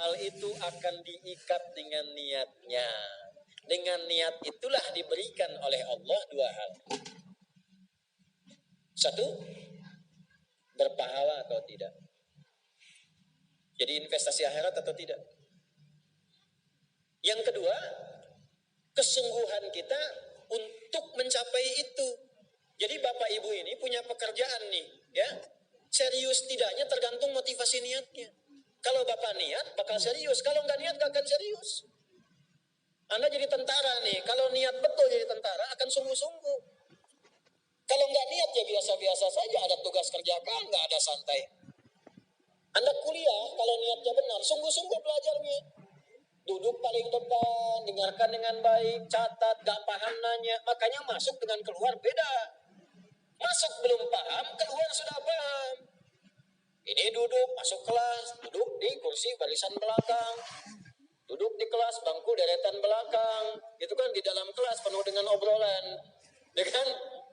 hal itu akan diikat dengan niatnya. Dengan niat itulah diberikan oleh Allah dua hal. Satu, berpahala atau tidak. Jadi investasi akhirat atau tidak. Yang kedua, kesungguhan kita untuk mencapai itu. Jadi Bapak Ibu ini punya pekerjaan nih, ya. Serius tidaknya tergantung motivasi niatnya. Kalau Bapak niat, bakal serius. Kalau nggak niat, nggak akan serius. Anda jadi tentara nih, kalau niat betul jadi tentara, akan sungguh-sungguh. Kalau nggak niat ya biasa-biasa saja, ada tugas kerjakan, nggak ada santai. Anda kuliah, kalau niatnya benar, sungguh-sungguh belajarnya. Duduk paling depan, dengarkan dengan baik, catat, gak paham nanya. Makanya masuk dengan keluar beda. Masuk belum paham, keluar sudah paham. Ini duduk, masuk kelas, duduk di kursi barisan belakang. Duduk di kelas, bangku deretan belakang. Itu kan di dalam kelas penuh dengan obrolan. Ya kan?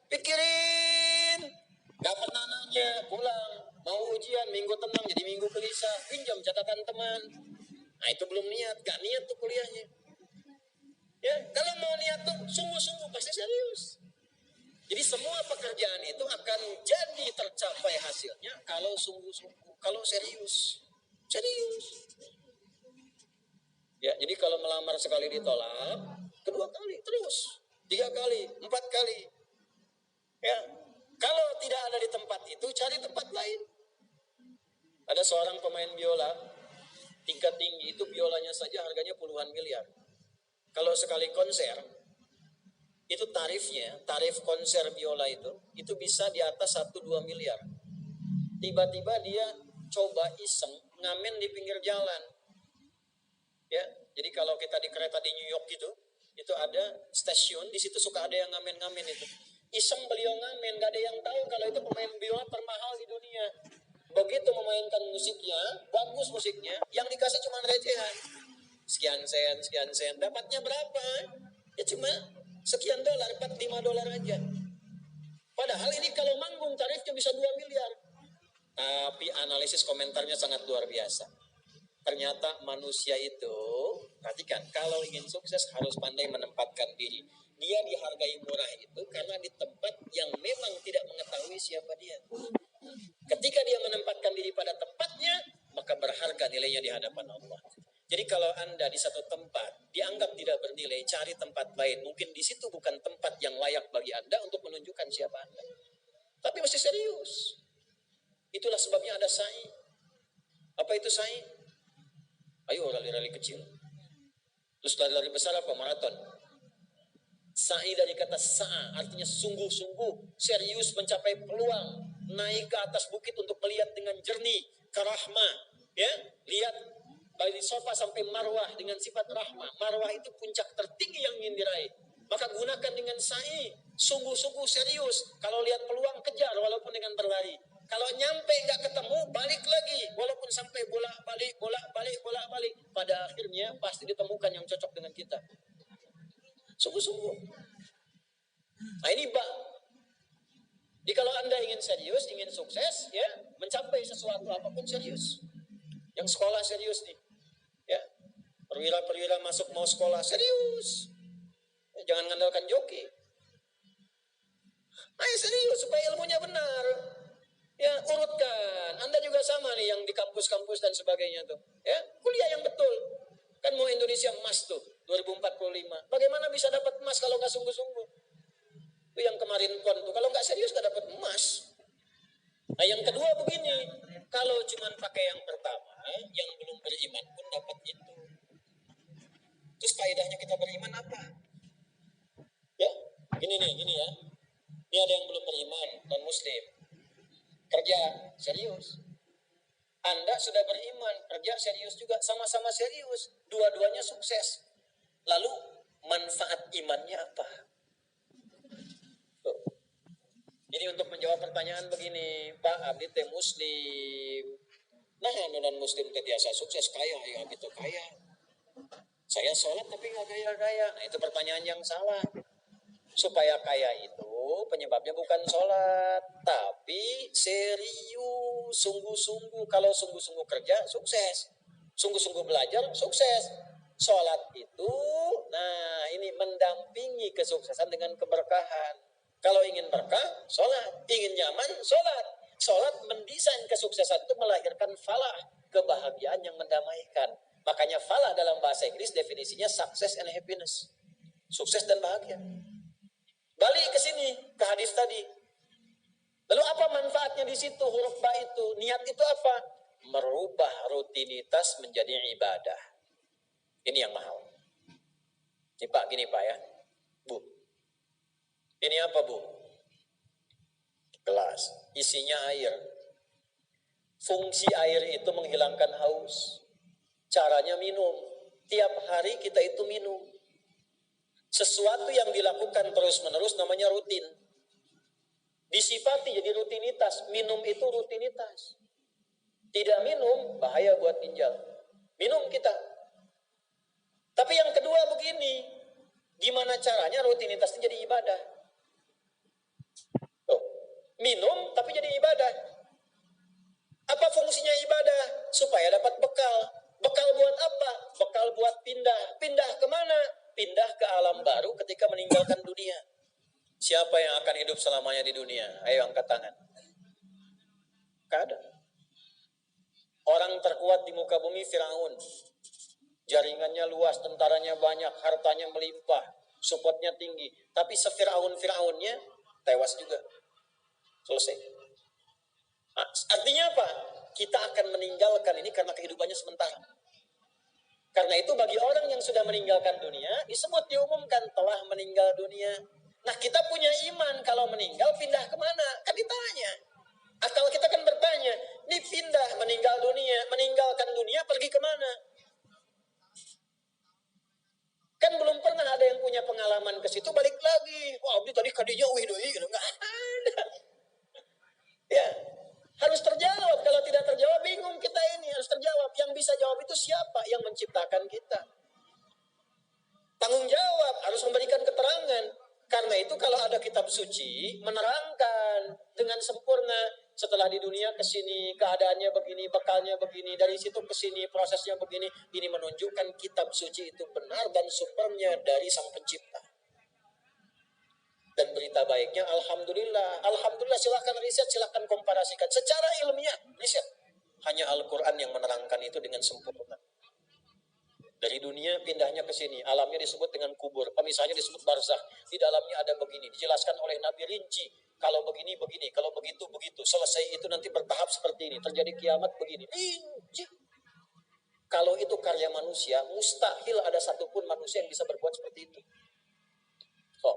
Pikirin. Gak pernah nanya, pulang. Mau ujian, minggu tenang, jadi minggu gelisah. Pinjam catatan teman. Nah itu belum niat, gak niat tuh kuliahnya. Ya, kalau mau niat tuh sungguh-sungguh pasti serius. Jadi semua pekerjaan itu akan jadi tercapai hasilnya kalau sungguh-sungguh, kalau serius. Serius. Ya, jadi kalau melamar sekali ditolak, kedua kali terus, 3 kali, 4 kali. Ya, kalau tidak ada di tempat itu, cari tempat lain. Ada seorang pemain biola, tingkat tinggi itu biolanya saja harganya puluhan miliar. Kalau sekali konser, itu tarif konser biola itu bisa di atas 1-2 miliar. Tiba-tiba dia coba iseng ngamen di pinggir jalan. Ya, jadi kalau kita di kereta di New York itu ada stasiun, di situ suka ada yang ngamen-ngamen itu. Iseng beliau ngamen, gak ada yang tahu kalau itu pemain biola termahal di dunia. Begitu memainkan musiknya, bagus musiknya, yang dikasih cuma recehan. Sekian sen, dapatnya berapa? Ya cuma sekian dolar, 4-5 dolar aja. Padahal ini kalau manggung tarifnya bisa 2 miliar. Tapi analisis komentarnya sangat luar biasa. Ternyata manusia itu, perhatikan, kalau ingin sukses harus pandai menempatkan diri. Dia dihargai murah itu karena di tempat yang memang tidak mengetahui siapa dia. Ketika dia menempatkan diri pada tempatnya, maka berharga nilainya di hadapan Allah. Jadi kalau Anda di satu tempat dianggap tidak bernilai, cari tempat lain. Mungkin di situ bukan tempat yang layak bagi Anda untuk menunjukkan siapa Anda. Tapi mesti serius. Itulah sebabnya ada sa'i. Apa itu sa'i? Ayo rali-rali kecil. Terus lari-lari besar apa? Maraton. Sa'i dari kata sa'a, artinya sungguh-sungguh, serius mencapai peluang, naik ke atas bukit untuk melihat dengan jernih ke rahmah. Ya, lihat dari sofa sampai marwah dengan sifat rahmah. Marwah itu puncak tertinggi yang ingin diraih. Maka gunakan dengan sa'i, sungguh-sungguh serius. Kalau lihat peluang kejar walaupun dengan berlari. Kalau nyampe nggak ketemu, balik lagi. Walaupun sampai bolak-balik. Pada akhirnya pasti ditemukan yang cocok dengan kita. Sungguh-sungguh. Nah ini jadi kalau Anda ingin serius, ingin sukses, ya mencapai sesuatu apapun serius. Yang sekolah serius nih. Ya, perwira-perwira masuk mau sekolah serius. Ya, jangan mengandalkan joki. Ayo serius supaya ilmunya benar. Ya, urutkan. Anda juga sama nih yang di kampus-kampus dan sebagainya tuh. Ya, kuliah yang betul. Kan mau Indonesia emas tuh 2045. Bagaimana bisa dapat emas kalau nggak sungguh-sungguh? Itu yang kemarin pon tuh, kalau nggak serius nggak dapat emas. Nah yang kedua begini, kalau cuma pakai yang pertama, yang belum beriman pun dapat itu. Terus faedahnya kita beriman apa? Ya, gini ya. Ini ada yang belum beriman dan muslim. Kerja serius. Anda sudah beriman, kerja serius juga, sama-sama serius. Dua-duanya sukses. Lalu manfaat imannya apa? Tuh. Jadi untuk menjawab pertanyaan begini, Pak Abdi teh muslim. Nah, non muslim teh biasa sukses kaya, ya gitu kaya. Saya sholat tapi nggak kaya-kaya. Nah itu pertanyaan yang salah. Supaya kaya itu penyebabnya bukan sholat, tapi serius, sungguh-sungguh. Kalau sungguh-sungguh kerja, sukses. Sungguh-sungguh belajar, sukses. Sholat itu, nah ini mendampingi kesuksesan dengan keberkahan. Kalau ingin berkah, sholat. Ingin nyaman, sholat. Sholat mendesain kesuksesan itu melahirkan falah, kebahagiaan yang mendamaikan. Makanya falah dalam bahasa Inggris definisinya success and happiness. Sukses dan bahagia. Balik ke sini, ke hadis tadi. Lalu apa manfaatnya di situ? Huruf ba itu, niat itu apa? Merubah rutinitas menjadi ibadah. Ini yang mahal. Ini Pak, gini Pak ya. Bu. Ini apa Bu? Gelas. Isinya air. Fungsi air itu menghilangkan haus. Caranya minum. Tiap hari kita itu minum. Sesuatu yang dilakukan terus-menerus namanya rutin. Disifati jadi rutinitas. Minum itu rutinitas. Tidak minum, bahaya buat ginjal. Minum kita. Tapi yang kedua begini, gimana caranya rutinitas itu jadi ibadah? Oh, minum tapi jadi ibadah. Apa fungsinya ibadah? Supaya dapat bekal. Bekal buat apa? Bekal buat pindah. Pindah kemana? Pindah ke alam baru ketika meninggalkan dunia. Siapa yang akan hidup selamanya di dunia? Ayo angkat tangan. Gak ada. Orang terkuat di muka bumi Firaun. Jaringannya luas, tentaranya banyak, hartanya melimpah, supportnya tinggi. Tapi sefiraun-firaunnya tewas juga. Selesai. Nah, artinya apa? Kita akan meninggalkan ini karena kehidupannya sementara. Karena itu bagi orang yang sudah meninggalkan dunia, disebut diumumkan telah meninggal dunia. Nah kita punya iman kalau meninggal pindah kemana? Kan ditanya. Akal kita kan bertanya, ini pindah meninggal dunia, meninggalkan dunia pergi kemana? Kan belum pernah ada yang punya pengalaman ke situ balik lagi. Wah, abdi tadi kadinya doi gitu. Enggak ada. Ya, harus terjawab. Kalau tidak terjawab bingung kita ini. Harus terjawab. Yang bisa jawab itu siapa? Yang menciptakan kita. Tanggung jawab, harus memberikan keterangan. Karena itu kalau ada kitab suci menerangkan dengan sempurna. Setelah di dunia ke sini keadaannya begini, bekalnya begini, dari situ ke sini prosesnya begini. Ini menunjukkan kitab suci itu benar dan sumbernya dari Sang Pencipta. Dan berita baiknya alhamdulillah. Alhamdulillah, silahkan riset, silahkan komparasikan secara ilmiah, riset. Hanya Al-Qur'an yang menerangkan itu dengan sempurna. Dari dunia pindahnya ke sini, alamnya disebut dengan kubur, pemisahnya disebut barzakh. Di dalamnya ada begini, dijelaskan oleh Nabi rinci. Kalau begini, begini, kalau begitu, begitu. Selesai itu nanti bertahap seperti ini. Terjadi kiamat begini. Rinci. Kalau itu karya manusia, mustahil ada satupun manusia yang bisa berbuat seperti itu. So,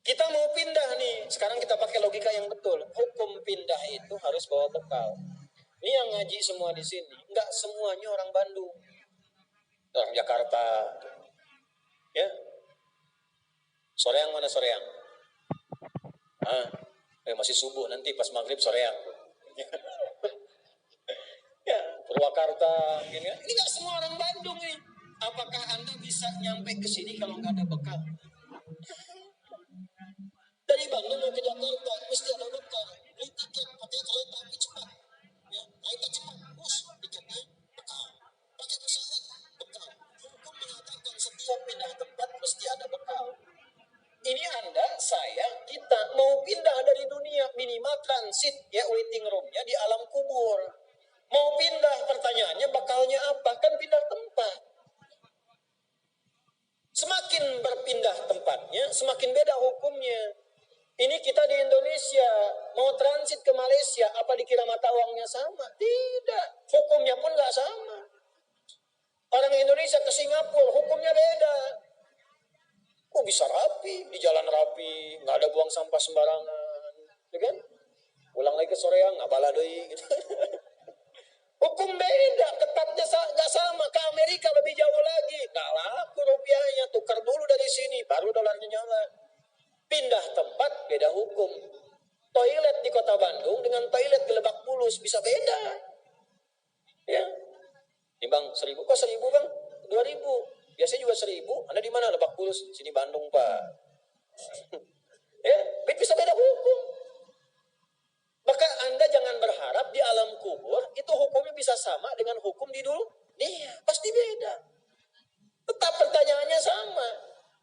kita mau pindah nih. Sekarang kita pakai logika yang betul. Hukum pindah itu harus bawa bekal. Ini yang ngaji semua di sini. Enggak semuanya orang Bandung. Orang Jakarta. Ya. Soreang mana Soreang? Masih subuh, nanti pas maghrib Soreang. Ya, Purwakarta, gini. Ini nggak semua orang Bandung nih. Apakah Anda bisa nyampe ke sini kalau nggak ada bekal? Dari Bandung mau ke Jakarta mesti ada bekal. Beli tiket pakai kereta api cepat. Ya, kereta cepat, bus, tiketnya bekal. Pakai pesawat, bekal. Hukum mengatakan setiap pindah tempat mesti ada bekal. Ini Anda, saya, kita mau pindah dari dunia, minimal transit ya, waiting roomnya di alam kubur. Mau pindah, pertanyaannya bakalnya apa? Kan pindah tempat. Semakin berpindah tempatnya, semakin beda hukumnya. Ini kita di Indonesia, mau transit ke Malaysia, apa dikira mata uangnya sama? Tidak, hukumnya pun nggak sama. Orang Indonesia ke Singapura, hukumnya beda. Oh bisa rapi, di jalan rapi, nggak ada buang sampah sembarangan, ya kan? Pulang lagi ke Soreang, nggak bala deui gitu. Hukum beda, ketatnya nggak sama. Ke Amerika lebih jauh lagi, nggak laku rupiahnya, tukar dulu dari sini, baru dolarnya nyala. Pindah tempat, beda hukum. Toilet di kota Bandung dengan toilet di Lebak Bulus bisa beda. Ya, ini bang 1.000, kok 1.000 bang? 2.000. Biasanya juga 1.000. Anda di mana? Lebak Bulus. Sini Bandung Pak. Ya, bisa beda hukum. Maka Anda Anda jangan berharap di alam kubur itu hukumnya bisa sama dengan hukum di dunia. Pasti beda. Tetap pertanyaannya sama.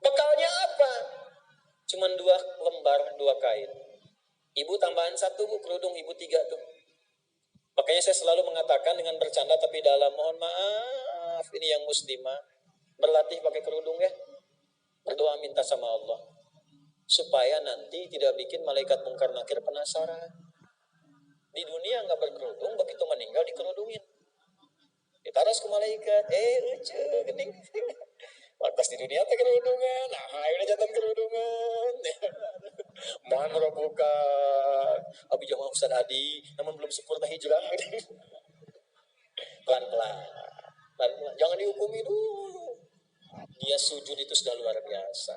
Bekalnya apa? Cuman 2 lembar, 2 kain. Ibu tambahan 1 bu, kerudung ibu 3 tuh. Makanya saya selalu mengatakan dengan bercanda tapi dalam, mohon maaf, ini yang muslimah, berlatih pakai kerudung ya. Berdoa minta sama Allah. Supaya nanti tidak bikin malaikat mungkar nakir penasaran. Di dunia nggak berkerudung, begitu meninggal dikerudungin. Ditaruh ke malaikat, lucu, gening. Pas di dunia teh kerudungan, nah udah jatuh kerudungan. Mohon robuka, abi jamaah Ustaz Adi, namun belum sempurna hijrah. Pelan-pelan, jangan dihukumi dulu. Dia sujud itu sudah luar biasa.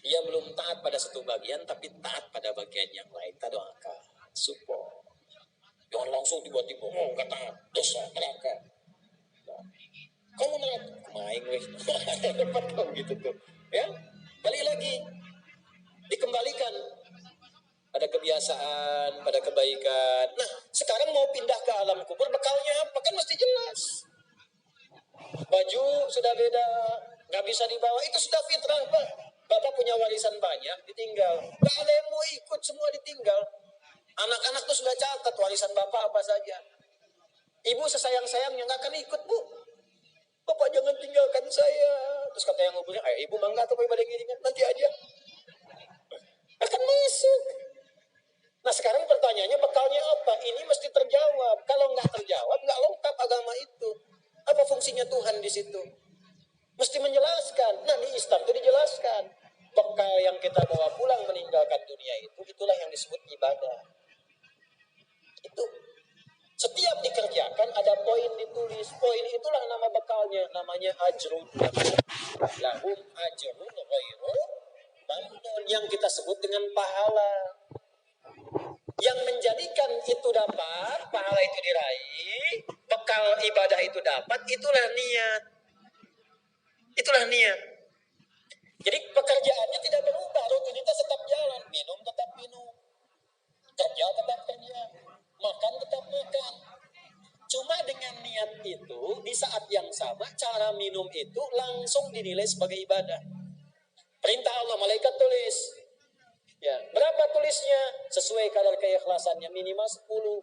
Dia belum taat pada satu bagian, tapi taat pada bagian yang lain. Kita doakan, support. Jangan langsung tiba-tiba, nggak taat, dosa neraka. Kamu neraka, main weh. Dapat kau gitu tuh, ya. Balik lagi, dikembalikan pada kebiasaan, pada kebaikan. Nah, sekarang mau pindah ke alam kubur, bekalnya apa? Kan mesti jelas. Baju sudah beda, nggak bisa dibawa, itu sudah fitrah, Pak. Bapak punya warisan banyak, ditinggal. Nggak ada yang mau ikut, semua ditinggal. Anak-anak tuh sudah catat warisan Bapak apa saja. Ibu sesayang-sayangnya nggak akan ikut, Bu. Bapak jangan tinggalkan saya. Terus kata yang nguburnya, ayo ibu mangga atau ibadah giringan, nanti aja. Akan masuk. Nah sekarang pertanyaannya bekalnya apa? Ini mesti terjawab. Kalau nggak terjawab, nggak lengkap agama itu. Apa fungsinya Tuhan di situ? Mesti menjelaskan. Nah di Islam itu dijelaskan. Bekal yang kita bawa pulang meninggalkan dunia itu, itulah yang disebut ibadah. Itu. Setiap dikerjakan ada poin ditulis. Poin itulah nama bekalnya. Namanya ajrun. Lahum ajrun ghairu mamnun, yang kita sebut dengan pahala. Yang menjadikan itu dapat, pahala itu diraih, bekal ibadah itu dapat, itulah niat. Itulah niat. Jadi pekerjaannya tidak berubah, rutinitas tetap jalan, minum tetap minum, kerja tetap kerja, makan tetap makan. Cuma dengan niat itu, di saat yang sama, cara minum itu langsung dinilai sebagai ibadah. Perintah Allah, malaikat tulis. Ya, berapa tulisnya? Sesuai kadar keikhlasannya, minimal 10.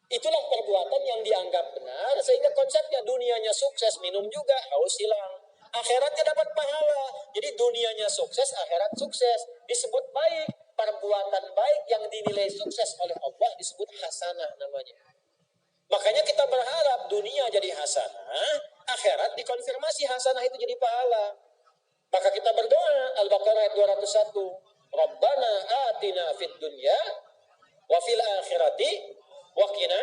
Itulah perbuatan yang dianggap benar, sehingga konsepnya dunianya sukses, minum juga, haus hilang. Akhiratnya dapat pahala. Jadi dunianya sukses, akhirat sukses. Disebut baik. Perbuatan baik yang dinilai sukses oleh Allah disebut hasanah namanya. Makanya kita berharap dunia jadi hasanah, akhirat dikonfirmasi hasanah itu jadi pahala. Maka kita berdoa, Al-Baqarah ayat 201. Rabbana atina fid dunya wa fil akhirati wa qina.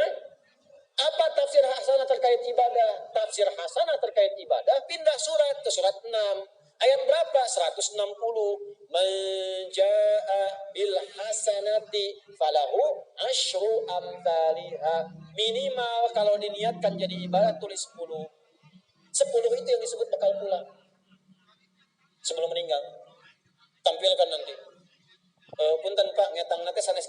Apa tafsir hasanah terkait ibadah? Tafsir hasanah terkait ibadah pindah surat ke surat 6. Ayat berapa? 160. Man jaa bil hasanati falahu asyru amthaliha. Minimal kalau diniatkan jadi ibadah tulis 10. 10 itu yang disebut bekal pulang. Sebelum meninggal. Tampilkan nanti. Punten Pak, ngetang nanti sanes